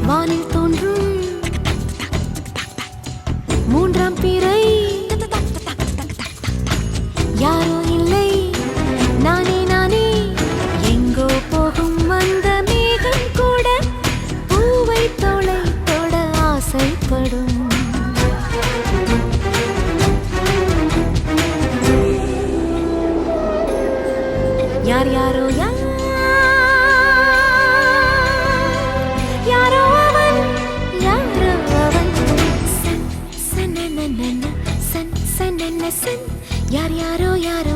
வானில் தோன்றும் மூன்றாம் பிறை யாரோ இல்லை நானே நானே எங்கோ போகும் அந்த மேகம் கூட பூவை தொலை தொட ஆசைப்படும் யார் யாரோ யாரோ அவன் சன் சன் சன் சன் யார் யாரோ யாரோ